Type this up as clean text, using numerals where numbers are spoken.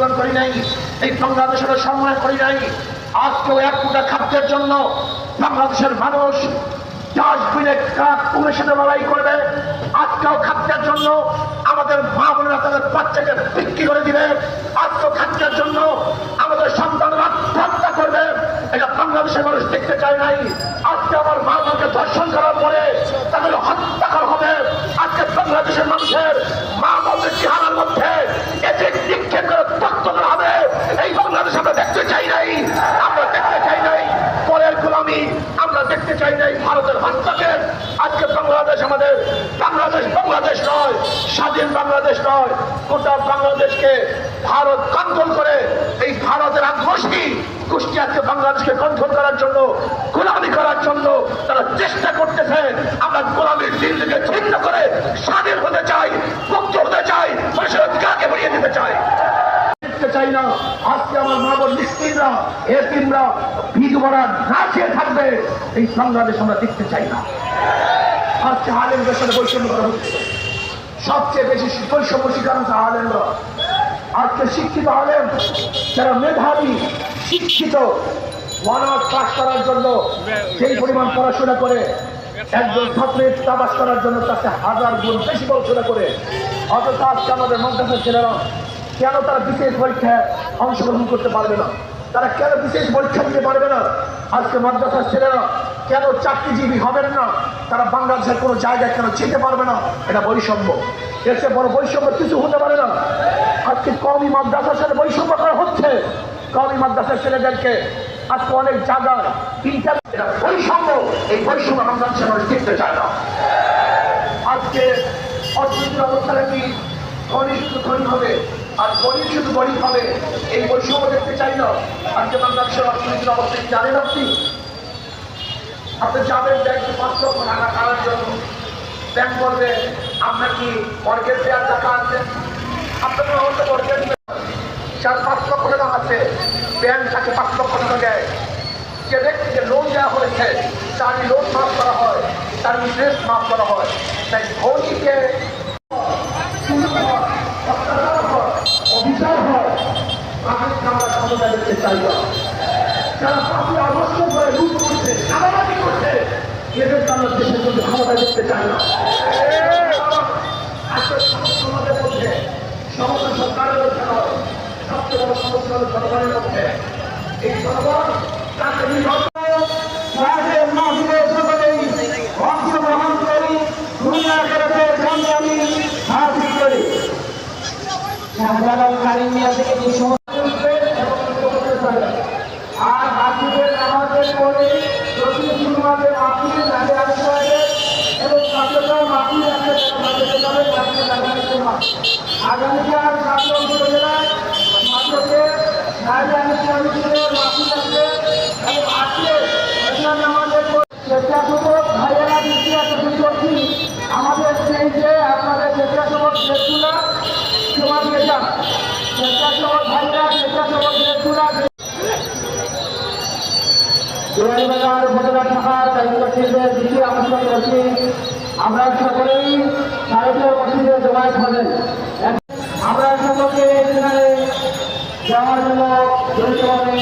আন্দোলন করি নাই, এই বাংলাদেশের সম্মান করি নাই। আজকেও এক ফুটা খাদ্যের জন্য বাংলাদেশের মানুষ ডাস্টবিনে কাঠ পুলিশের সাথে লড়াই করবে। আজকেও খাদ্যের জন্য আমাদের মা বোনেরা তাদের বাচ্চাকে বিক্রি করে দিবে। আজকেও খাদ্যের জন্য আমাদের সন্তানরা আত্মহত্যা করবে। এটা বাংলাদেশের মানুষ দেখতে চায় নাই। আজকে আমার মা বোনকে ধর্ষণ করার পরে তাদের হত্যা করা হবে। আজকে বাংলাদেশের মানুষের মা বোনদের চেহারার মধ্যে এসে নিক্ষেপ করে রক্ত করা হবে। এই বাংলাদেশ আমরা দেখতে চাই নাই, আমরা দেখতে চাই নাই পরের গোলামি, আমরা দেখতে চাই নাই ভারতের হস্তক্ষেপ। আজকে বাংলাদেশ আমাদের বাংলাদেশ নয়, স্বাধীন বাংলাদেশ নয়। গোটা বাংলাদেশকে ভারত কন্ট্রোল করে, এই ভারতের আগ্রাসী গোষ্ঠী আজকে বাংলাদেশকে কন্ট্রোল করার জন্য, গোলামি করার জন্য তারা চেষ্টা করতেছে। আমরা গোলামির দিন থেকে ছিন্ন করে স্বাধীন হতে চাই, মুক্ত হতে চাই, মানুষের অধিকারকে বাড়িয়ে দিতে চাই। চাই না আজকে আমার মা বোন মিসকিনরা, এতিমরা, বিধবারা না খেয়ে থাকবে, এই বাংলাদেশ আমরা দেখতে চাই না। আজকে আলেমদের সাথে বৈষম্য করা হচ্ছে, সবচেয়ে বেশি বৈষম্য শিকার হচ্ছে আলেমরা। আজকে শিক্ষিত আলেম যারা মেধাবী শিক্ষিত, অনার্স পাস করার জন্য সেই পরিমাণ পড়াশোনা করে একজন ছাত্রের তাবাস করার জন্য তাকে 1000 গুণ বেশি পড়াশোনা করে, অথচ আজকে আমাদের মাদ্রাসার ছেলেরা কেন তারা বিশেষ পরীক্ষায় অংশগ্রহণ করতে পারবে না? তারা কেন বিশেষ পরীক্ষা দিতে পারবে না? আজকে মাদ্রাসার ছেলেরা কেন চাকরিজীবী হবেন না? তারা বাংলাদেশের কোনো জায়গায় কেন যেতে পারবে না? এটা বৈষম্য। এর চেয়ে বড় বৈষম্য কিছু হতে পারে না। আজকে কওমি মাদ্রাসার সাথে বৈষম্য করা হচ্ছে। কওমি মাদ্রাসার ছেলেদেরকে আজকে অনেক জায়গায় এটা বৈষম্য। এই বৈষম্য বাংলাদেশের মানুষ দেখতে চায় না। আজকে অর্থনীতির অবস্থাটা কি? ধনী শুধু ধনী হবে আর গরিব শুধু গরিব হবে, এই বৈষম্য দেখতে চাই না। আজকে বাংলাদেশের অর্থনীতির অবস্থা কি জানেন আপনি? আপনি যাবেন ব্যাংকে 5 লক্ষ টাকা টানার জন্য, ব্যাংক বলবে আপনার কি মর্গেজ দেওয়ার টাকা আছে? আপনার অবস্থা মর্গেজ 4-5 লক্ষ টাকা আছে, ব্যাংক তাকে 5 লক্ষ টাকা দেয়। যে ব্যক্তিকে লোন দেওয়া হয়েছে তার লোন মাফ করা হয়, তার ইন্টারেস্ট মাফ করা হয়। তাই ধনীকে অভিশাপ হয়, আমরা ক্ষমতা দেখতে চাই না। যারা পাপি অবশ্যই করে লুট করছে, চাঁদাবাজি করছে, এদের আমরা দেশের মধ্যে ক্ষমতা দেখতে চাই না। আজকে সমাজের মধ্যে সমস্ত সরকারের মধ্যে নয়, সবচেয়ে বড় সমস্যা হল জনগণের মধ্যে। এই জনগণ তাকে অংশগ্রহণ করি, দুনিয়া খেলাতে আমি হাসিল করি। শাহজালাল কারিম মিয়া থেকে যে সমস্ত আর বাকিদের আমাদের পরে প্রতি শুরুমাতে মাটির নামে আসতে হবে এবং ছাত্ররা মাটির আসতে হবে। আগামীকাল ছাত্র উপজেলায় ছাত্রকে মাটি আসবে এবং আসলে আমাদের স্বেচ্ছাসেবক ভাইয়েরা দৃষ্টি আকর্ষণ করছি। আমাদের সেই যে আপনাদের স্বেচ্ছাসেবক দেশগুলা জমা দিয়ে যান, স্বেচ্ছাসেবক ভাইরা স্বেচ্ছাসেবক দেশগুলা জোয়ারিবাজার উপজেলা শাখার দায়িত্বশীলদের দৃষ্টি আকর্ষণ করছি। আমরা সকলেই ভারতীয় মসজিদে জমায়েত হবেন। আমরা সকলকে এখানে যাওয়ার জন্য জড়িতভাবে